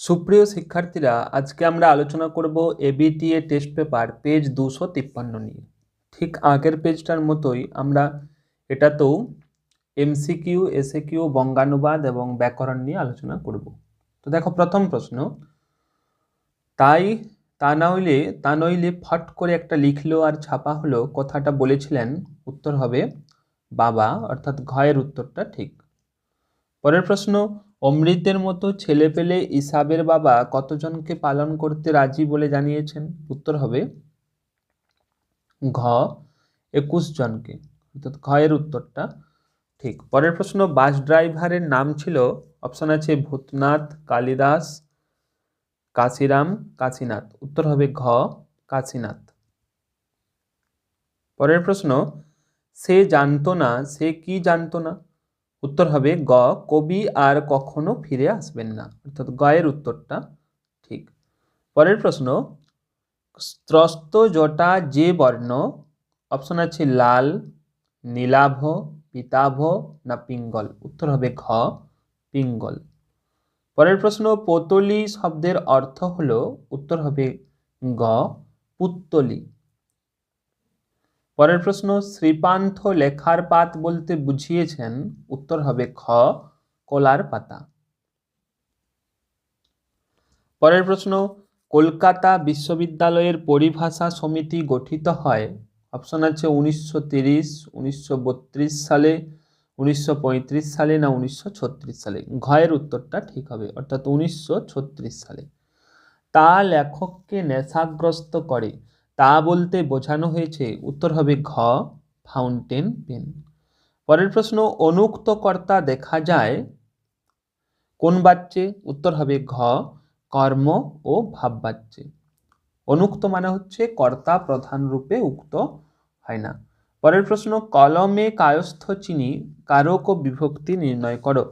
সুপ্রিয় শিক্ষার্থীরা, আজকে আমরা আলোচনা করব এবিটিএ টেস্ট পেপার পেজ 253 নিয়ে। ঠিক আগের পেজটার মতোই আমরা এটাতেও এমসিকিউ, এসএকিউ, বঙ্গানুবাদ এবং ব্যাকরণ নিয়ে আলোচনা করব। তো দেখো, প্রথম প্রশ্ন, তা নইলে ফট করে একটা লিখলো আর ছাপা হলো, কথাটা বলেছিলেন। উত্তর হবে বাবা, অর্থাৎ ঘয়ের উত্তরটা ঠিক। পরের প্রশ্ন, অমৃতের মতো ছেলে পেলে ইসাবের বাবা কতজনকে পালন করতে রাজি বলে জানিয়েছেন? উত্তর হবে ঘ 21 জনকে, অর্থাৎ ঘয়ের উত্তরটা ঠিক। পরের প্রশ্ন, বাস ড্রাইভারের নাম ছিল, অপশন আছে ভূতনাথ, কালিদাস, কাশিরাম, কাশীনাথ। উত্তর হবে ঘ কাশীনাথ। পরের প্রশ্ন, সে জানতো না, সে কি জানতো না? উত্তর হবে গ কবি আর কখনো ফিরে আসবেন না, অর্থাৎ গয়ের উত্তরটা ঠিক। পরের প্রশ্ন, স্ত্রস্ত জটা যে বর্ণ, অপশন আছে লাল, নীলাভ, পীতাভ না পিঙ্গল। উত্তর হবে ঘ পিঙ্গল। পরের প্রশ্ন, পোতলি শব্দের অর্থ হলো, উত্তর হবে গ পুত্তলি। পরের প্রশ্ন, শ্রীপান্থ লেখার পাত বলতে বুঝিয়েছেন। উত্তর হবে খ কলার পাতা। পরের প্রশ্ন, কলকাতা বিশ্ববিদ্যালয়ের পরিভাষা সমিতি গঠিত হয়, অপশন আছে 1930, 1932 সালে, 1935 সালে না 1936 সালে। ঘয়ের উত্তরটা ঠিক হবে, অর্থাৎ 1936 সালে। তা লেখককে নেশাগ্রস্ত করে, তা বলতে বোঝানো হয়েছে। উত্তর হবে ঘ ফাউন্টেন পেন। পরের প্রশ্ন, অনুক্ত কর্তা দেখা যায় কোন বাচ্যে? উত্তর হবে ঘ কর্ম ও ভাব বাচ্যে। অনুক্ত মানে হচ্ছে কর্তা প্রধান রূপে উক্ত হয় না। পরের প্রশ্ন, কলমে কায়স্থ চিনি, কারক ও বিভক্তি নির্ণয় করো।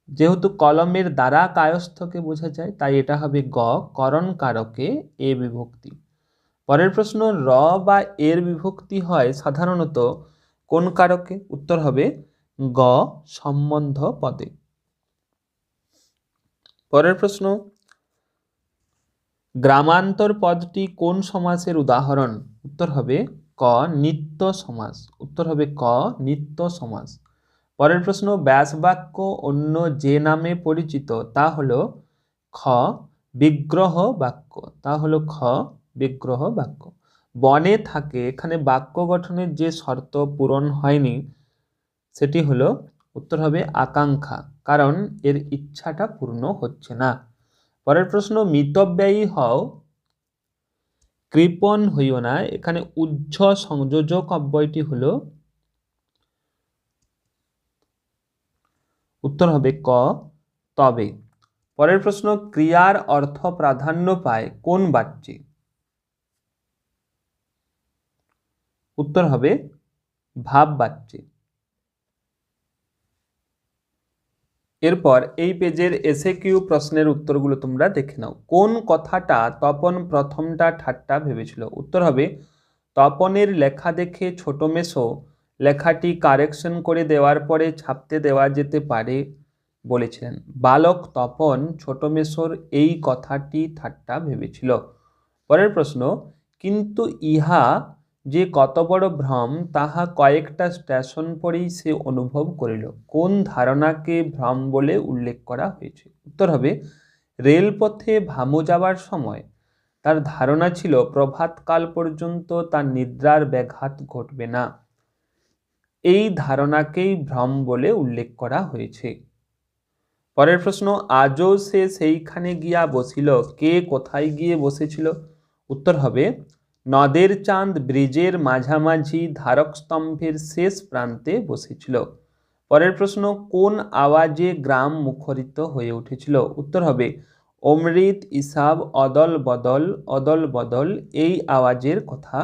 যেহেতু কলমের দ্বারা কায়স্থকে বোঝা যায়, তাই এটা হবে গ করণ কারকে এ বিভক্তি। পরের প্রশ্ন, র বা এর বিভক্তি হয় সাধারণত কোন কারকে? উত্তর হবে গ সম্বন্ধ পদে। পরের প্রশ্ন, গ্রামান্তর পদটি কোন সমাসের উদাহরণ? উত্তর হবে ক নিত্য সমাস। উত্তর হবে ক নিত্য সমাস। পরের প্রশ্ন, ব্যাসবাক্য অন্য যে নামে পরিচিত, তা হলো খ বিগ্রহ বাক্য। তা হলো খ বিগ্রহ বাক্য। বনে থাকে, এখানে বাক্য গঠনের যে শর্ত পূরণ হয়নি, সেটি হলো, উত্তর হবে আকাঙ্ক্ষা, কারণ এর ইচ্ছাটা পূর্ণ হচ্ছে না। পরের প্রশ্ন, মিতব্যয়ী হও, কৃপণ হইও না, এখানে উজ্জ সংযোজক অব্যয়টি হলো, উত্তর হবে ক তবে। পরের প্রশ্ন, ক্রিয়ার অর্থ প্রাধান্য পায় কোন বাচ্যে? উত্তর হবে ভাব বাচ্যে। এরপর এই পেজের এসএকিউ প্রশ্নের উত্তরগুলো তোমরা দেখে নাও। কোন কথাটা তপন প্রথমটা ঠাট্টা ভেবেছিল? উত্তর হবে তপনের লেখা দেখে ছোট মেসো লেখাটি কারেকশন করে দেওয়ার পরে ছাপতে দেওয়া যেতে পারে বলেছিলেন। বালক তপন ছোট মেসোর এই কথাটি ঠাট্টা ভেবেছিল। পরের প্রশ্ন, কিন্তু ইহা যে কত বড় ভ্রম, তাহা কয়েকটা স্টেশন পরেই সে অনুভব করিল। কোন ধারণাকে ভ্রম বলে উল্লেখ করা হয়েছে? উত্তর হবে রেলপথে ভামু যাবার সময় তার ধারণা ছিল প্রভাতকাল পর্যন্ত তার নিদ্রার ব্যাঘাত ঘটবে না। এই ধারণাকেই ভ্রম বলে উল্লেখ করা হয়েছে। পরের প্রশ্ন, আজও সে সেইখানে গিয়া বসিল, কে কোথায় গিয়ে বসেছিল? উত্তর হবে নদের চাঁদ ব্রিজের মাঝামাঝি ধারক স্তম্ভের শেষ প্রান্তে বসেছিল। পরের প্রশ্ন, কোন আওয়াজে গ্রাম মুখরিত হয়ে উঠেছিল? উত্তর হবে অমৃত, ইসাব, অদল বদল, অদল বদল, এই আওয়াজের কথা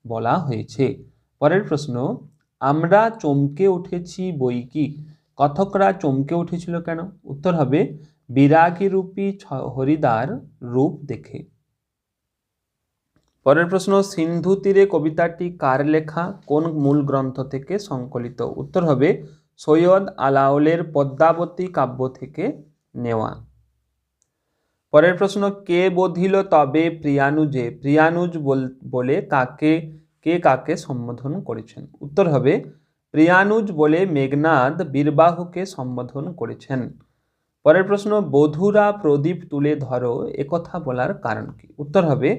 বলা হয়েছে। পরের প্রশ্ন, আমরা চমকে উঠেছি বই কি, কথকরা চমকে উঠেছিল কেন? উত্তর হবে বিরাগী রূপী হরিদার রূপ দেখে। পরের প্রশ্ন, সিন্ধু তীরে কবিতাটি কার লেখা, কোন মূল গ্রন্থ থেকে সংকলিত? উত্তর হবে সৈয়দ আলাওলের পদ্মাবতী কাব্য থেকে নেওয়া। পরের প্রশ্ন, কে বধিল তবে প্রিয়ানুজে? প্রিয়ানুজ বলে কে কাকে সম্বোধন করেছেন? উত্তর হবে প্রিয়ানুজ বলে মেঘনাদ বীরবাহুকে সম্বোধন করেছেন। পরের প্রশ্ন, বধূরা প্রদীপ তুলে ধরো একথা বলার কারণ কি? উত্তর হবে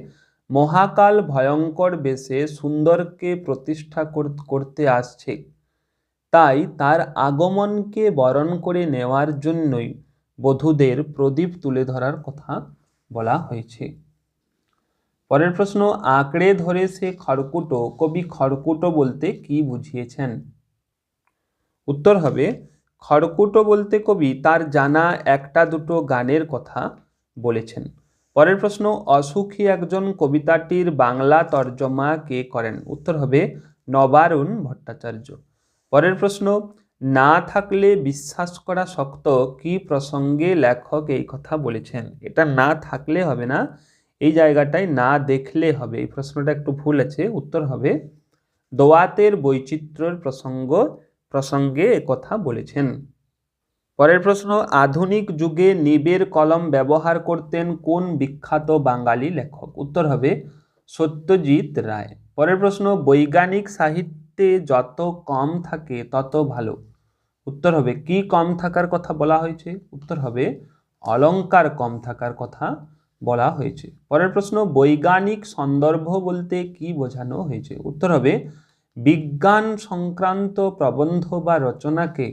মহাকাল ভয়ঙ্কর বেশে সুন্দরকে প্রতিষ্ঠা করতে আসছে, তাই তার আগমনকে বরণ করে নেওয়ার জন্যই বধূদের প্রদীপ তুলে ধরার কথা বলা হয়েছে। পরের প্রশ্ন, আঁকড়ে ধরে সে খড়কুটো, কবি খড়কুটো বলতে কি বুঝিয়েছেন? উত্তর হবে খড়কুটো বলতে কবি তার জানা একটা দুটো গানের কথা বলেছেন। পরের প্রশ্ন, অসুখী একজন কবিতাটির বাংলা তর্জমা কে করেন? উত্তর হবে নবারুণ ভট্টাচার্য। পরের প্রশ্ন, না থাকলে বিশ্বাস করা শক্ত কি প্রসঙ্গে লেখক এই কথা বলেছেন? এটা না থাকলে হবে না, এই জায়গাটায় না দেখলে হবে। এই প্রশ্নটা একটু ভুল আছে, উত্তর হবে দোয়াতের বৈচিত্র্যের প্রসঙ্গে কথা বলেছেন। পরের প্রশ্ন, আধুনিক যুগে নিবের কলম ব্যবহার করতেন কোন বিখ্যাত বাঙালি লেখক? উত্তর হবে সত্যজিৎ রায়। পরের প্রশ্ন, বৈজ্ঞানিক সাহিত্যে যত কম থাকে তত ভালো। উত্তর হবে কি কম থাকার কথা বলা হয়েছে? উত্তর হবে অলংকার কম থাকার কথা বলা হয়েছে। পরের প্রশ্ন, বৈজ্ঞানিক সন্দর্ভ বলতে কি বোঝানো হয়েছে? উত্তর হবে বিজ্ঞান সংক্রান্ত প্রবন্ধ বা রচনাকে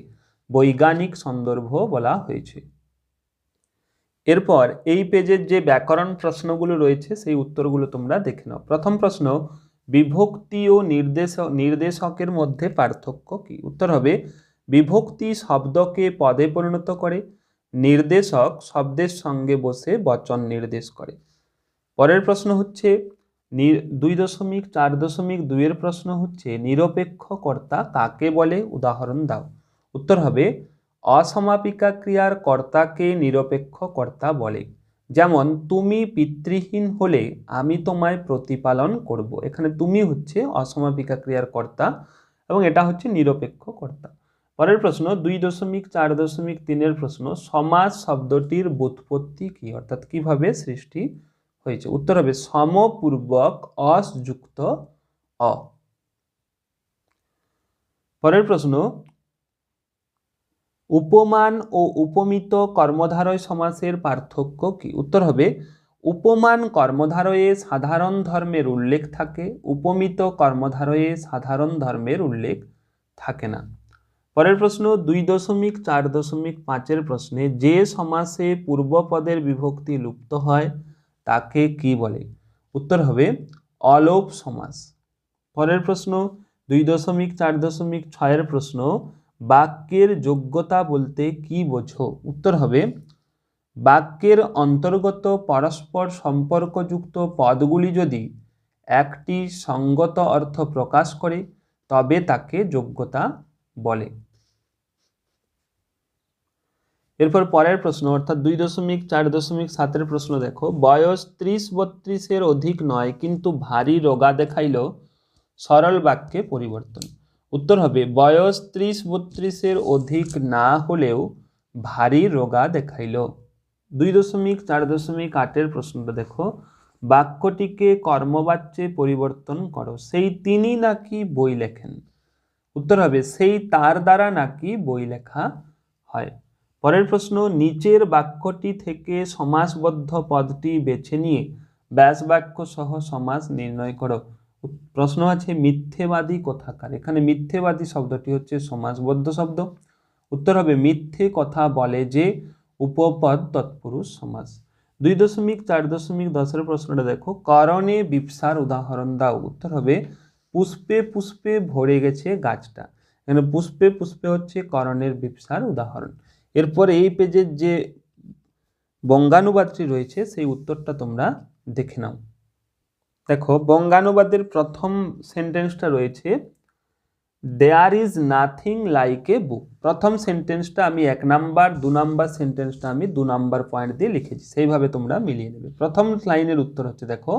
বৈজ্ঞানিক সন্দর্ভ বলা হয়েছে। এরপর এই পেজের যে ব্যাকরণ প্রশ্নগুলো রয়েছে সেই উত্তরগুলো তোমরা দেখে নাও। প্রথম প্রশ্ন, বিভক্তি ও নির্দেশকের মধ্যে পার্থক্য কি? উত্তর হবে বিভক্তি শব্দকে পদে পরিণত করে, নির্দেশক শব্দের সঙ্গে বসে বচন নির্দেশ করে। পরের প্রশ্ন হচ্ছে 2.4.2 এর প্রশ্ন হচ্ছে নিরপেক্ষ কর্তা কাকে বলে? উদাহরণ দাও। উত্তর হবে অসমাপিকা ক্রিয়ার কর্তাকে নিরপেক্ষ কর্তা বলে। যেমন তুমি পিতৃহীন হলে আমি তোমায় প্রতিপালন করব। এখানে তুমি হচ্ছে অসমাপিকা ক্রিয়ার কর্তা এবং এটা হচ্ছে নিরপেক্ষ কর্তা। পরের প্রশ্ন 2.4.3 এর প্রশ্ন, সমাস শব্দটির ব্যুৎপত্তি কি, অর্থাৎ কিভাবে সৃষ্টি হয়েছে? উত্তর হবে সমপূর্বক অস যুক্ত অ। পরের প্রশ্ন, উপমান ও উপমিত কর্মধারয় সমাসের পার্থক্য কি? উত্তর হবে উপমান কর্মধারয়ে সাধারণ ধর্মের উল্লেখ থাকে, উপমিত কর্মধারয়ে সাধারণ ধর্মের উল্লেখ থাকে না। পরের প্রশ্ন 2.4.5 এর প্রশ্নে, যে সমাসে পূর্বপদের বিভক্তি লুপ্ত হয় তাকে কি বলে? উত্তর হবে অলোপ সমাস। পরের প্রশ্ন 2.4.6 এর প্রশ্ন, বাক্যের যোগ্যতা বলতে কি বোঝো? উত্তর হবে বাক্যের অন্তর্গত পরস্পর সম্পর্কযুক্ত পদগুলি যদি একটি সঙ্গত অর্থ প্রকাশ করে তবে তাকে যোগ্যতা বলে। এরপর পরের প্রশ্ন অর্থাৎ 2.4.7 এর প্রশ্ন দেখো, বয়স 30-32 অধিক নয় কিন্তু ভারী রোগা দেখাইল, সরল বাক্যে পরিবর্তন। উত্তর হবে বয়স 30-32 অধিক না হলেও ভারী রোগা দেখাইল। 2.4.8 এর প্রশ্নটা দেখো, বাক্যটিকে কর্মবাচ্যে পরিবর্তন করো, সেই তিনি নাকি বই লেখেন। উত্তর হবে সেই তার দ্বারা নাকি বই লেখা হয়। পরের প্রশ্ন, নিচের বাক্যটি থেকে সমাসবদ্ধ পদটি বেছে নিয়ে ব্যাস বাক্য সহ সমাস নির্ণয় করো। প্রশ্ন আছে মিথ্যেবাদী কোথাকার। এখানে মিথ্যেবাদী শব্দটি হচ্ছে সমাসবদ্ধ শব্দ। উত্তর হবে মিথ্যে কথা বলে যে উপপদ তৎপুরুষ সমাস। 2.4.10 এর প্রশ্নটা দেখো, করণে বিপসার উদাহরণ দাও। উত্তর হবে পুষ্পে পুষ্পে ভরে গেছে গাছটা। এখানে পুষ্পে পুষ্পে হচ্ছে করণের বিপসার উদাহরণ। এরপর এই পেজের যে বঙ্গানুবাদটি রয়েছে সেই উত্তরটা তোমরা দেখে নাও। দেখো বঙ্গানুবাদের প্রথম সেন্টেন্সটা রয়েছে there is nothing like a book. প্রথম সেন্টেন্সটা আমি 1 নাম্বার, 2 নাম্বার সেন্টেন্সটা আমি 2 নাম্বার পয়েন্ট দিয়ে লিখেছি, সেইভাবে তোমরা মিলিয়ে নেবে। প্রথম লাইনের উত্তর হচ্ছে দেখো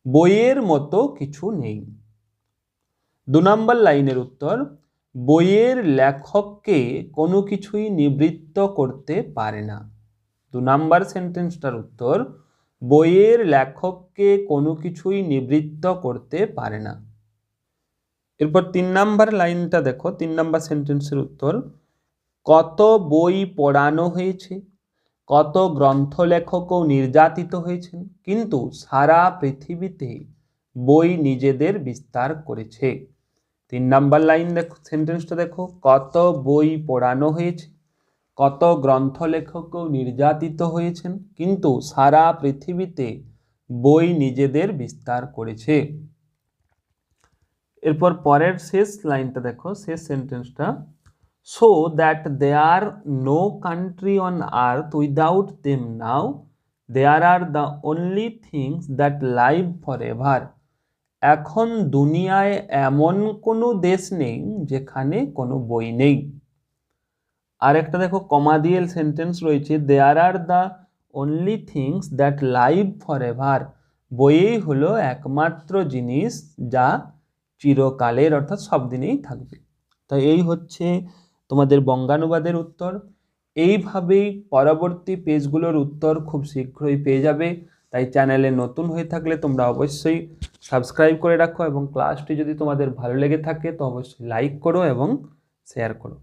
বইয়ের মতো কিছু নেই। 2 নাম্বার লাইনের উত্তর বইয়ের লেখককে কোনো কিছুই নিবৃত্ত করতে পারে না। 2 নাম্বার সেন্টেন্সটার উত্তর বইয়ের লেখককে কোনো কিছুই নিবৃত্ত করতে পারে না। এরপর 3 নাম্বার লাইনটা দেখো, 3 নাম্বার সেন্টেন্সের উত্তর কত বই পড়ানো হয়েছে, কত গ্রন্থ লেখকও নির্যাতিত হয়েছেন, কিন্তু সারা পৃথিবীতে বই নিজেদের বিস্তার করেছে। 3 নাম্বার লাইন দেখো, সেন্টেন্সটা দেখো, কত বই পড়ানো হয়েছে, কত গ্রন্থ লেখকও নির্যাতিত হয়েছেন, কিন্তু সারা পৃথিবীতে বই নিজেদের বিস্তার করেছে। এরপর পরের শেষ লাইনটা দেখো, শেষ সেন্টেন্সটা, so that there no country on earth without them now, there are the only things that live forever. এখন দুনিয়ায় এমন কোনো দেশ নেই যেখানে কোনো বই নেই। আর একটা দেখো কমা দিয়ে সেন্টেন্স রয়েছে, there are the only things that live forever এভার, বইই হলো একমাত্র জিনিস যা চিরকালের অর্থাৎ সব দিনেই থাকবে। তাই এই হচ্ছে তোমাদের বঙ্গানুবাদের উত্তর। এইভাবেই পরবর্তী পেজগুলোর উত্তর খুব শীঘ্রই পেয়ে যাবে। তাই চ্যানেলে নতুন হয়ে থাকলে তোমরা অবশ্যই সাবস্ক্রাইব করে রাখো এবং ক্লাসটি যদি তোমাদের ভালো লেগে থাকে তো অবশ্যই লাইক করো এবং শেয়ার করো।